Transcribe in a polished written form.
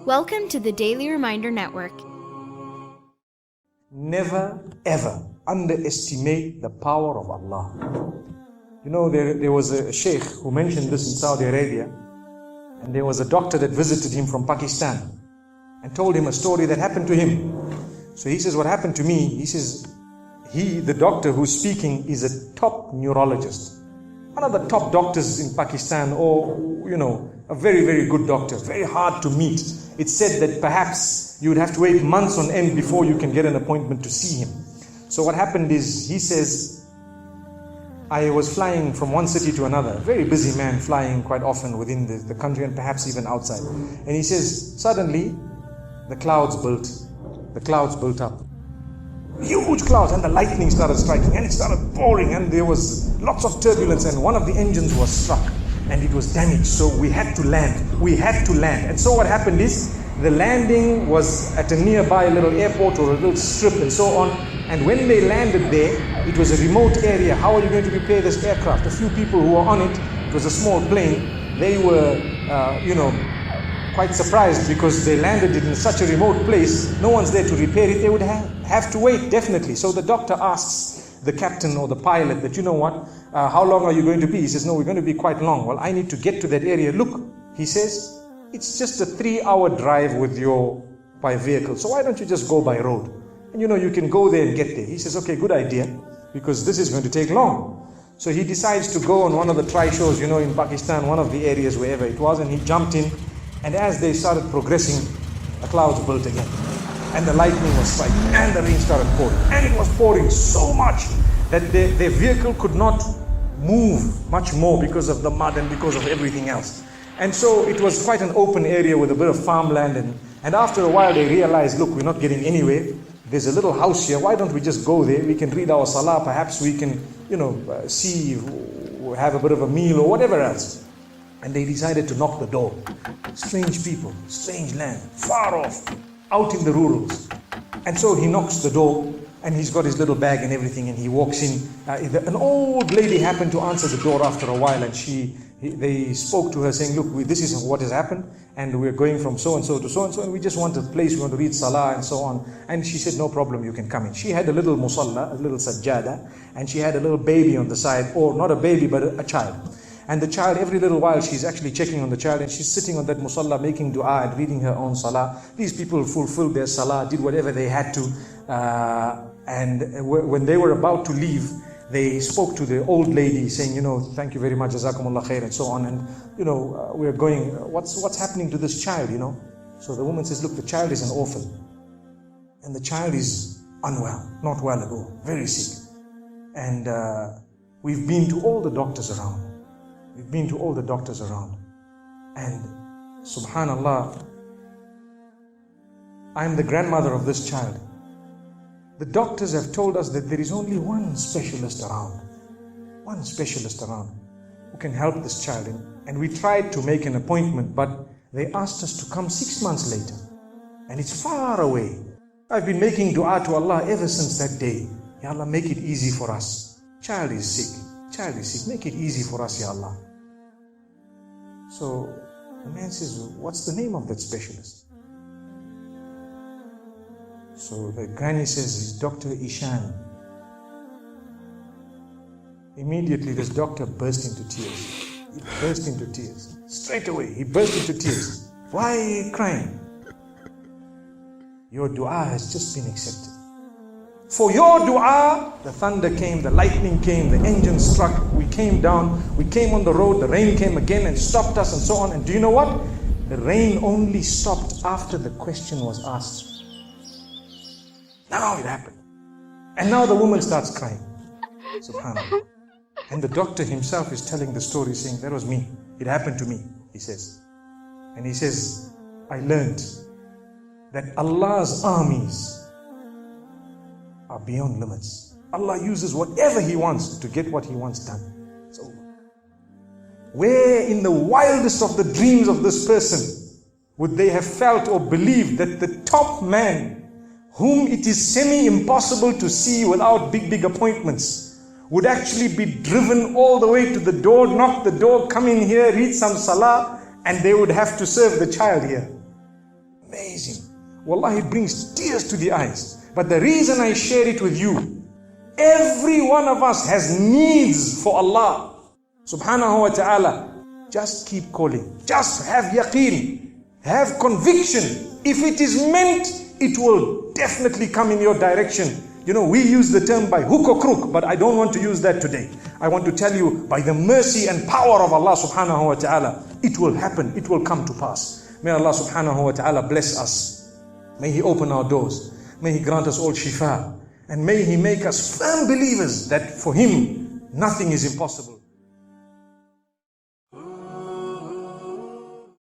Welcome to the Daily Reminder Network. Never ever underestimate the power of Allah. You know, there was a sheikh who mentioned this in Saudi Arabia, and there was a doctor that visited him from Pakistan and told him a story that happened to him. So he says, what happened to me? He says, the doctor who's speaking is a top neurologist, one of the top doctors in Pakistan, or, you know, a very, very good doctor, very hard to meet. It's said that perhaps you would have to wait months on end before you can get an appointment to see him. So what happened is, he says, I was flying from one city to another, a very busy man, flying quite often within the country and perhaps even outside. And he says, suddenly the clouds built up. Huge clouds, and the lightning started striking, and it started pouring, and there was lots of turbulence, and one of the engines was struck and it was damaged. So we had to land. And so what happened is, the landing was at a nearby little airport or a little strip and so on. And when they landed there, it was a remote area. How are you going to repair this aircraft? A few people who were on it was a small plane. They were, quite surprised because they landed it in such a remote place. No one's there to repair it. They would have to wait, definitely. So the doctor asks the captain or the pilot that, you know what, how long are you going to be? He says, no, we're going to be quite long. Well, I need to get to that area. Look, he says, it's just a 3-hour drive by vehicle. So why don't you just go by road? And you know, you can go there and get there. He says, okay, good idea, because this is going to take long. So he decides to go on one of the tri-shows, you know, in Pakistan, one of the areas, wherever it was, and he jumped in. And as they started progressing, the clouds built again. And the lightning was striking, and the rain started pouring. And it was pouring so much that their vehicle could not move much more because of the mud and because of everything else. And so it was quite an open area with a bit of farmland. And after a while they realized, look, we're not getting anywhere. There's a little house here. Why don't we just go there? We can read our salah. Perhaps we can, see, have a bit of a meal or whatever else. And they decided to knock the door. Strange people, strange land, far off, out in the rurals. And so he knocks the door, and he's got his little bag and everything, and he walks in. An old lady happened to answer the door after a while, and they spoke to her saying, look, this is what has happened, and we're going from so-and-so to so-and-so, and we just want a place, we want to read salah and so on. And she said, no problem, you can come in. She had a little musalla, a little sajjada, and she had a little baby on the side, or not a baby, but a child. And the child, every little while, she's actually checking on the child, and she's sitting on that musalla, making dua and reading her own salah. These people fulfilled their salah, did whatever they had to. And when they were about to leave, they spoke to the old lady saying, thank you very much, jazakumullah khair, and so on. And, we're going, what's happening to this child, So the woman says, look, the child is an orphan. And the child is unwell, not well at all, very sick. And we've been to all the doctors around. And subhanallah, I'm the grandmother of this child. The doctors have told us that there is only one specialist around who can help this child. And we tried to make an appointment, but they asked us to come 6 months later. And it's far away. I've been making dua to Allah ever since that day. Ya Allah, make it easy for us. Child is sick. Make it easy for us, Ya Allah. So the man says, what's the name of that specialist? So the granny says, it's Dr. Ishan. Immediately this doctor burst into tears. Straight away, he burst into tears. Why are you crying? Your dua has just been accepted. For your dua, the thunder came, the lightning came, the engine struck, we came down, we came on the road, the rain came again and stopped us and so on. And do you know what? The rain only stopped after the question was asked. Now it happened. And now the woman starts crying. Subhanallah. And the doctor himself is telling the story, saying, that was me. It happened to me, he says. And he says, I learned that Allah's armies are beyond limits. Allah uses whatever He wants to get what He wants done. It's over. Where in the wildest of the dreams of this person would they have felt or believed that the top man, whom it is semi-impossible to see without big appointments, would actually be driven all the way to the door, knock the door, come in here, read some salah, and they would have to serve the child here. Amazing. Wallahi, it brings tears to the eyes. But the reason I share it with you, every one of us has needs for Allah subhanahu wa ta'ala. Just keep calling. Just have yaqeen. Have conviction. If it is meant, it will definitely come in your direction. You know, we use the term by hook or crook, but I don't want to use that today. I want to tell you, by the mercy and power of Allah subhanahu wa ta'ala, it will happen, it will come to pass. May Allah subhanahu wa ta'ala bless us. May He open our doors. May He grant us all shifa. And may He make us firm believers that for Him, nothing is impossible.